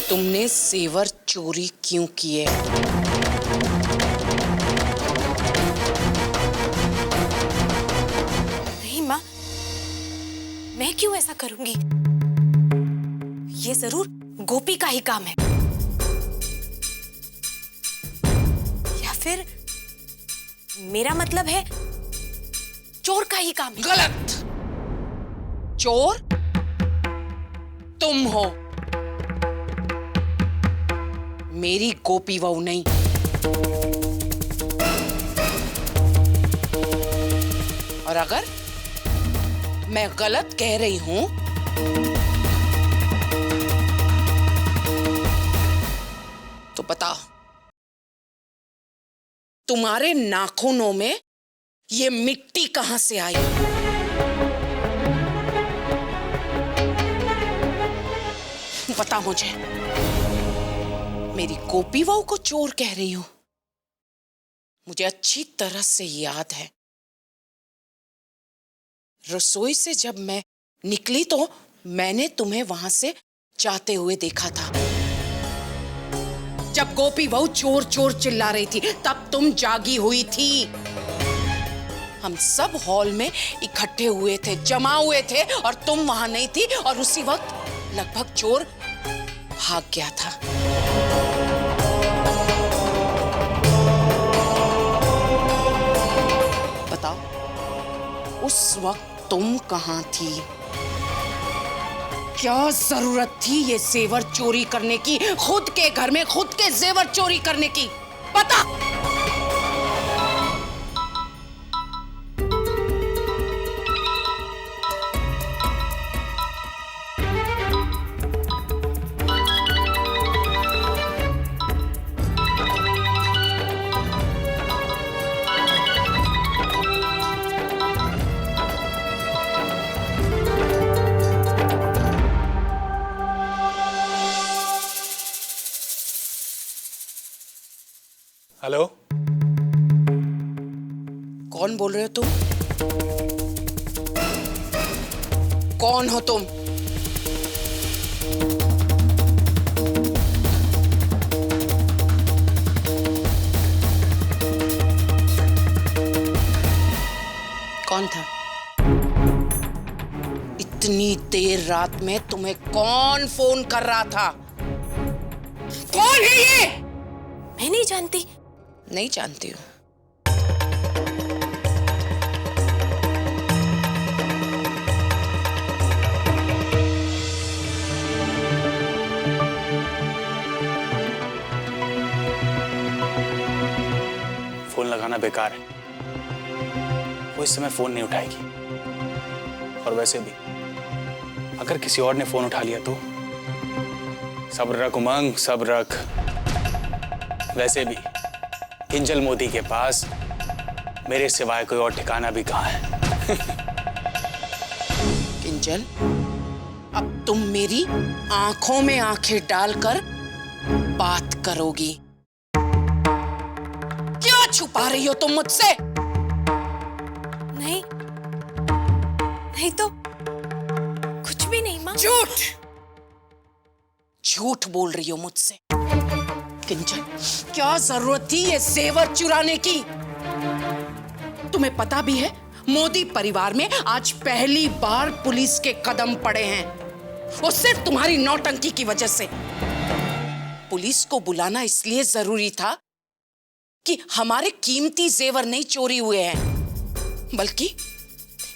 तुमने जेवर चोरी क्यों किए? नहीं माँ, मैं क्यों ऐसा करूंगी? ये जरूर गोपी का ही काम है, या फिर मेरा मतलब है चोर का ही काम है। गलत। चोर तुम हो, मेरी गोपी बहू नहीं। और अगर मैं गलत कह रही हूं तो बताओ, तुम्हारे नाखूनों में ये मिट्टी कहां से आई? बता मुझे। मेरी गोपी बहू को चोर कह रही हूं? मुझे अच्छी तरह से याद है, रसोई से जब मैं निकली तो मैंने तुम्हें वहां से जाते हुए देखा था। जब गोपी बहू चोर चोर चिल्ला रही थी तब तुम जागी हुई थी। हम सब हॉल में इकट्ठे हुए थे, जमा हुए थे, और तुम वहां नहीं थी, और उसी वक्त लगभग चोर भाग गया था। बताओ, उस वक्त तुम कहां थी? क्या जरूरत थी ये जेवर चोरी करने की? खुद के घर में खुद के जेवर चोरी करने की? बता। हेलो, कौन बोल रहे हो तुम? कौन हो तुम? कौन था? इतनी देर रात में तुम्हें कौन फोन कर रहा था? कौन है ये? मैं नहीं जानती। नहीं जानती हूँ। फोन लगाना बेकार है, वो इस समय फोन नहीं उठाएगी। और वैसे भी अगर किसी और ने फोन उठा लिया तो सब्र रख उमंग, सब्र रख। वैसे भी किंजल मोदी के पास मेरे सिवाय कोई और ठिकाना भी कहाँ है। किंजल, अब तुम मेरी आंखों में आंखें डालकर बात करोगी। क्या छुपा रही हो तुम मुझसे? नहीं, नहीं तो कुछ भी नहीं माँ। झूठ, झूठ बोल रही हो मुझसे। किंजल, क्या जरूरत थी ये जेवर चुराने की? तुम्हें पता भी है, मोदी परिवार में आज पहली बार पुलिस के कदम पड़े हैं, वो सिर्फ तुम्हारी नौटंकी की वजह से। पुलिस को बुलाना इसलिए जरूरी था कि हमारे कीमती जेवर नहीं चोरी हुए हैं, बल्कि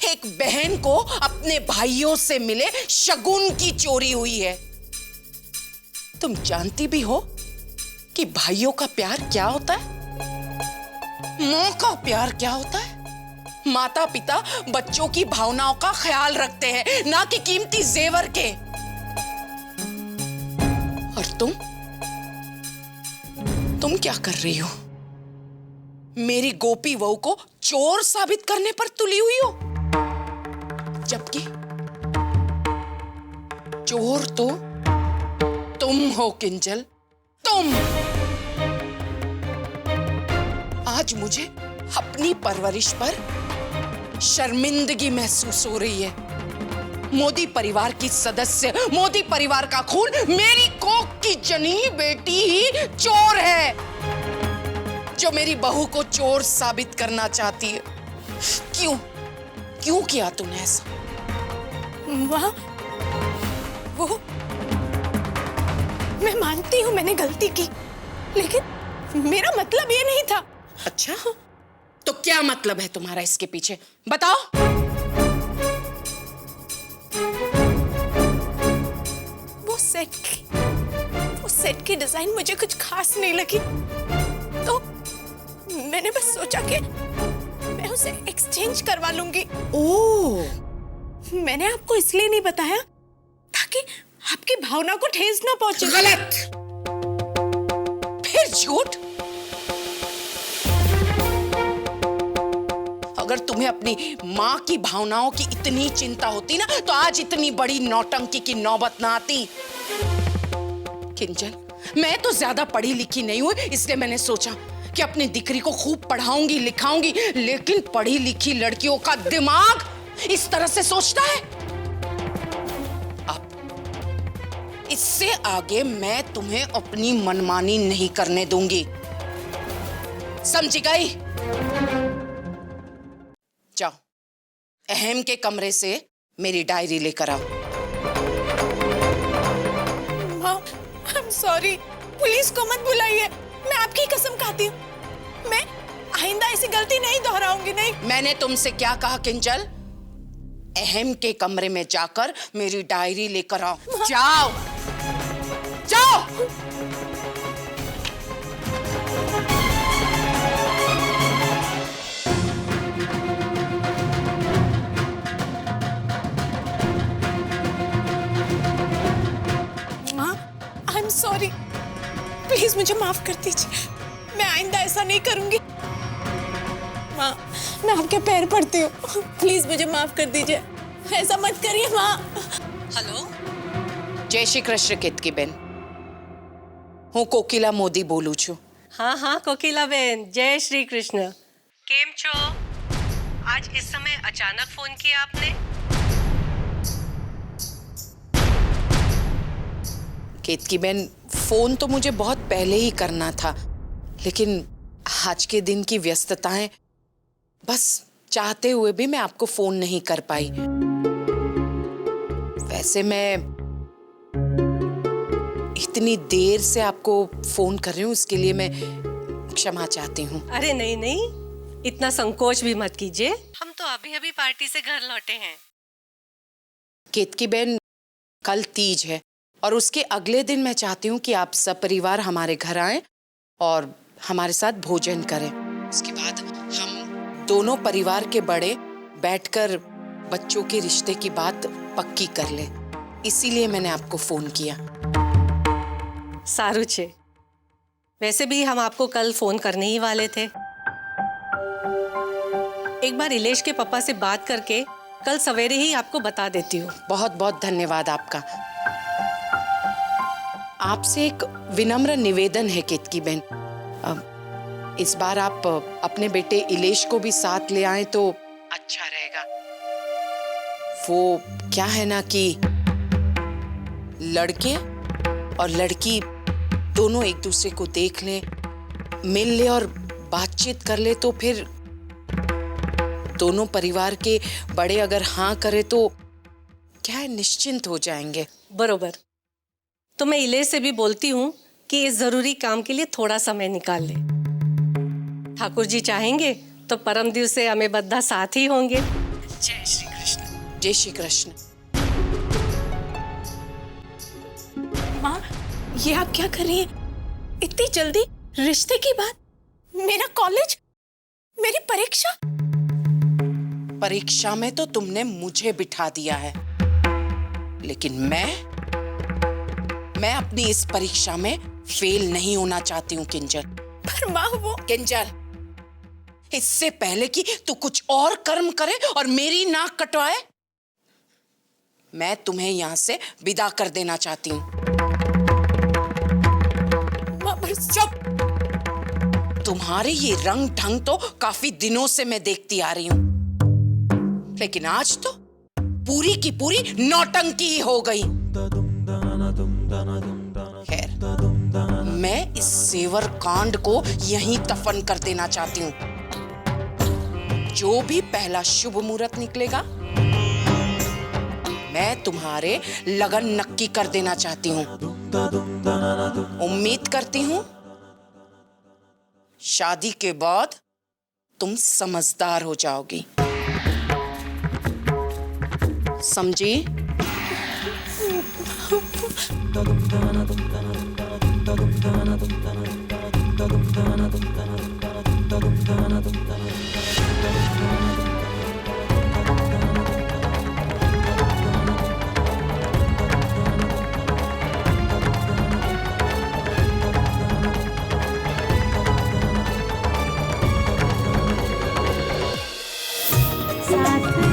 एक बहन को अपने भाइयों से मिले शगुन की चोरी हुई है। तुम जानती भी हो कि भाइयों का प्यार क्या होता है, मां का प्यार क्या होता है। माता पिता बच्चों की भावनाओं का ख्याल रखते हैं, ना कि कीमती जेवर के। और तुम क्या कर रही हो? मेरी गोपी बहू को चोर साबित करने पर तुली हुई हो, जबकि चोर तो तुम हो किंजल, तुम। आज मुझे अपनी परवरिश पर शर्मिंदगी महसूस हो रही है। मोदी परिवार की सदस्य, मोदी परिवार का खून, मेरी कोख की जनी बेटी ही चोर है, जो मेरी बहू को चोर साबित करना चाहती है। क्यों किया तूने ऐसा? माँ, वो मैं मानती हूँ मैंने गलती की, लेकिन मेरा मतलब ये नहीं था। अच्छा, तो क्या मतलब है तुम्हारा इसके पीछे? बताओ। वो सेट की डिजाइन मुझे कुछ खास नहीं लगी, तो मैंने बस सोचा कि मैं उसे एक्सचेंज करवा लूंगी। ओह, मैंने आपको इसलिए नहीं बताया ताकि आपकी भावना को ठेस ना पहुंचे। गलत, फिर झूठ। अगर तुम्हें अपनी माँ की भावनाओं की इतनी चिंता होती ना, तो आज इतनी बड़ी नौटंकी की नौबत ना आती। किंजल, मैं तो ज्यादा पढ़ी लिखी नहीं हूं, इसलिए मैंने सोचा कि अपनी दिकरी को खूब पढ़ाऊंगी लिखाऊंगी, लेकिन पढ़ी लिखी लड़कियों का दिमाग इस तरह से सोचता है। अब इससे आगे मैं तुम्हें अपनी मनमानी नहीं करने दूंगी, समझी गई? जाओ, अहम के कमरे से मेरी डायरी लेकर आओ। माँ, I'm sorry, पुलिस को मत बुलाइए, मैं आपकी कसम खाती हूँ, मैं आइंदा ऐसी गलती नहीं दोहराऊंगी। नहीं। मैंने तुमसे क्या कहा किंजल? अहम के कमरे में जाकर मेरी डायरी लेकर आओ। जाओ जाओ। माँ, I'm sorry, प्लीज मुझे माफ कर दीजिए, मैं आइंदा ऐसा नहीं करूंगी। माँ, मैं आपके पैर पड़ती हूँ, प्लीज मुझे माफ कर दीजिए, ऐसा मत करिए माँ। हेलो, जय श्री कृष्ण केतकी बेन, हूँ कोकिला मोदी बोलू छू। हाँ हाँ कोकिला बेन, जय श्री कृष्ण। केम छो? आज इस समय अचानक फोन किया आपने? केतकी बेन, फोन तो मुझे बहुत पहले ही करना था, लेकिन आज के दिन की व्यस्तताएं, बस चाहते हुए भी मैं आपको फोन नहीं कर पाई। वैसे मैं इतनी देर से आपको फोन कर रही हूँ, इसके लिए मैं क्षमा चाहती हूँ। अरे नहीं नहीं, इतना संकोच भी मत कीजिए, हम तो अभी अभी पार्टी से घर लौटे हैं। केतकी बेन, कल तीज है और उसके अगले दिन मैं चाहती हूँ कि आप सब परिवार हमारे घर आएं और हमारे साथ भोजन करें। उसके बाद हम दोनों परिवार के बड़े बैठकर बच्चों के रिश्ते की बात पक्की कर लें। इसीलिए मैंने आपको फोन किया। सारू छे, वैसे भी हम आपको कल फोन करने ही वाले थे। एक बार इलेश के पापा से बात करके कल सवेरे ही आपको बता देती हूँ। बहुत बहुत धन्यवाद आपका। आपसे एक विनम्र निवेदन है केतकी बेन, इस बार आप अपने बेटे इलेश को भी साथ ले आएं तो अच्छा रहेगा। वो क्या है ना कि लड़के और लड़की दोनों एक दूसरे को देख लें, मिल ले और बातचीत कर ले, तो फिर दोनों परिवार के बड़े अगर हाँ करे तो क्या है, निश्चिंत हो जाएंगे। बरोबर, तो मैं इलेश से भी बोलती हूँ कि इस जरूरी काम के लिए थोड़ा समय निकाल ले। ठाकुर जी चाहेंगे तो परम दिवस से हमें बद्धा साथ ही होंगे। जय श्री कृष्ण। जय श्री कृष्ण। माँ, ये आप क्या कर रही हैं? इतनी जल्दी रिश्ते की बात? मेरा कॉलेज, मेरी परीक्षा। परीक्षा में तो तुमने मुझे बिठा दिया है, लेकिन मैं अपनी इस परीक्षा में फेल नहीं होना चाहती हूँ किंजल। पर माँ, वो किंजल, इससे पहले कि तू कुछ और कर्म करे और मेरी नाक कटवाए, मैं तुम्हें यहाँ से विदा कर देना चाहती हूँ। चुप! तुम्हारे ये रंग ढंग तो काफी दिनों से मैं देखती आ रही हूँ, लेकिन आज तो पूरी की पूरी नौटंकी हो गई। खैर, मैं इस सेवर कांड को यहीं दफन कर देना चाहती हूँ। जो भी पहला शुभ मुहूर्त निकलेगा, मैं तुम्हारे लगन नक्की कर देना चाहती हूँ। उम्मीद करती हूँ शादी के बाद तुम समझदार हो जाओगी। समझी? साथ